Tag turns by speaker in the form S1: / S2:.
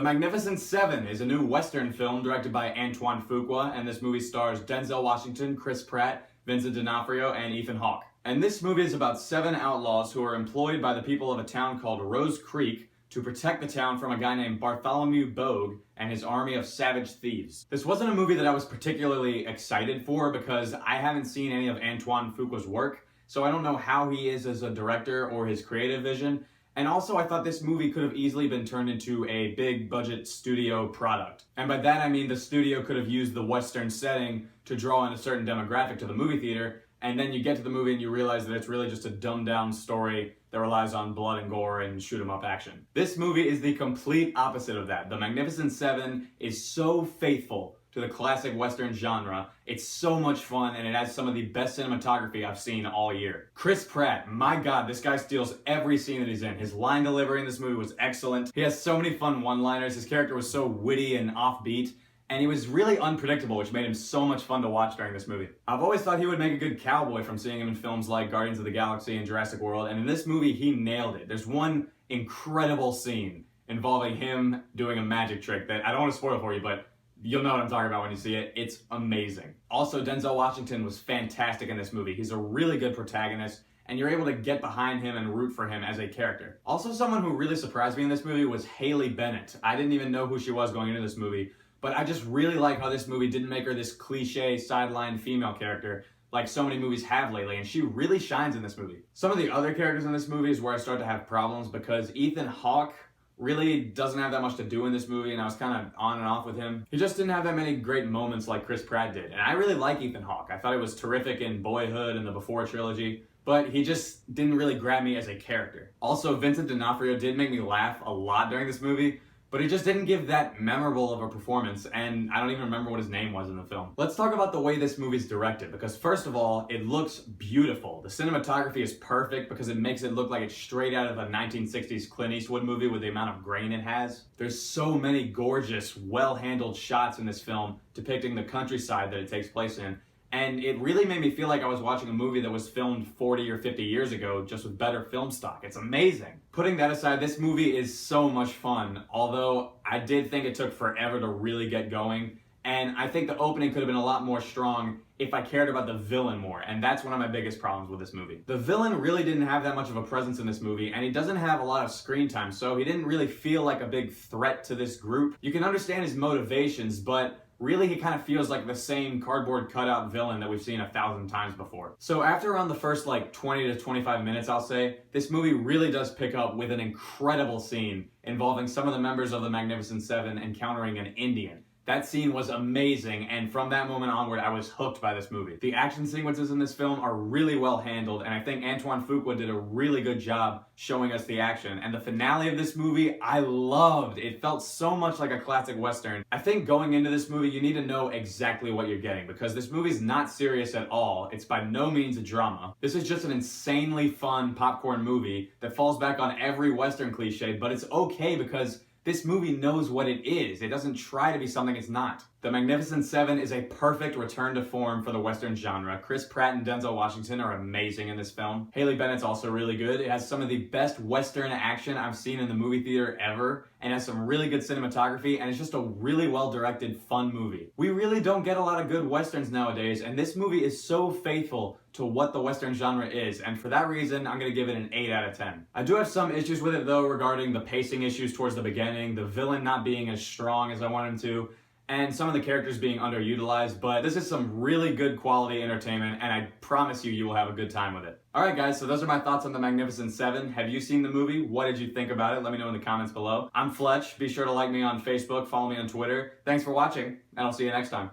S1: The Magnificent Seven is a new Western film directed by Antoine Fuqua, and this movie stars Denzel Washington, Chris Pratt, Vincent D'Onofrio, and Ethan Hawke. And this movie is about 7 outlaws who are employed by the people of a town called Rose Creek to protect the town from a guy named Bartholomew Bogue and his army of savage thieves. This wasn't a movie that I was particularly excited for because I haven't seen any of Antoine Fuqua's work, so I don't know how he is as a director or his creative vision. And also I thought this movie could have easily been turned into a big budget studio product. And by that I mean the studio could have used the Western setting to draw in a certain demographic to the movie theater, and then you get to the movie and you realize that it's really just a dumbed down story that relies on blood and gore and shoot 'em up action. This movie is the complete opposite of that. The Magnificent Seven is so faithful to the classic Western genre. It's so much fun, and it has some of the best cinematography I've seen all year. Chris Pratt, my god, this guy steals every scene that he's in. His line delivery in this movie was excellent. He has so many fun one-liners. His character was so witty and offbeat, and he was really unpredictable, which made him so much fun to watch during this movie. I've always thought he would make a good cowboy from seeing him in films like Guardians of the Galaxy and Jurassic World, and in this movie, he nailed it. There's one incredible scene involving him doing a magic trick that I don't want to spoil for you, but you'll know what I'm talking about when you see it. It's amazing. Also, Denzel Washington was fantastic in this movie. He's a really good protagonist, and you're able to get behind him and root for him as a character. Also, someone who really surprised me in this movie was Haley Bennett. I didn't even know who she was going into this movie, but I just really like how this movie didn't make her this cliche sideline female character like so many movies have lately, and she really shines in this movie. Some of the other characters in this movie is where I start to have problems because Ethan Hawke really doesn't have that much to do in this movie, and I was kind of on and off with him. He just didn't have that many great moments like Chris Pratt did, and I really like Ethan Hawke. I thought he was terrific in Boyhood and the Before trilogy, but he just didn't really grab me as a character. Also, Vincent D'Onofrio did make me laugh a lot during this movie, but he just didn't give that memorable of a performance, and I don't even remember what his name was in the film. Let's talk about the way this movie's directed, because first of all, it looks beautiful. The cinematography is perfect because it makes it look like it's straight out of a 1960s Clint Eastwood movie with the amount of grain it has. There's so many gorgeous, well-handled shots in this film depicting the countryside that it takes place in, and it really made me feel like I was watching a movie that was filmed 40 or 50 years ago, just with better film stock. It's amazing. Putting that aside, this movie is so much fun, although I did think it took forever to really get going, and I think the opening could have been a lot more strong if I cared about the villain more, and that's one of my biggest problems with this movie. The villain really didn't have that much of a presence in this movie, and he doesn't have a lot of screen time, so he didn't really feel like a big threat to this group. You can understand his motivations, but really, he kind of feels like the same cardboard cutout villain that we've seen 1,000 times before. So after around the first 20 to 25 minutes, I'll say, this movie really does pick up with an incredible scene involving some of the members of the Magnificent Seven encountering an Indian. That scene was amazing, and from that moment onward, I was hooked by this movie. The action sequences in this film are really well handled, and I think Antoine Fuqua did a really good job showing us the action. And the finale of this movie, I loved. It felt so much like a classic Western. I think going into this movie, you need to know exactly what you're getting, because this movie's not serious at all. It's by no means a drama. This is just an insanely fun popcorn movie that falls back on every Western cliche, but it's okay because this movie knows what it is. It doesn't try to be something it's not. The Magnificent Seven is a perfect return to form for the Western genre. Chris Pratt and Denzel Washington are amazing in this film. Haley Bennett's also really good. It has some of the best Western action I've seen in the movie theater ever, and has some really good cinematography, and it's just a really well-directed, fun movie. We really don't get a lot of good Westerns nowadays, and this movie is so faithful to what the Western genre is, and for that reason, I'm gonna give it an 8 out of 10. I do have some issues with it though regarding the pacing issues towards the beginning, the villain not being as strong as I want him to, and some of the characters being underutilized, but this is some really good quality entertainment, and I promise you will have a good time with it. Alright guys, so those are my thoughts on The Magnificent Seven. Have you seen the movie? What did you think about it? Let me know in the comments below. I'm Fletch. Be sure to like me on Facebook, follow me on Twitter. Thanks for watching, and I'll see you next time.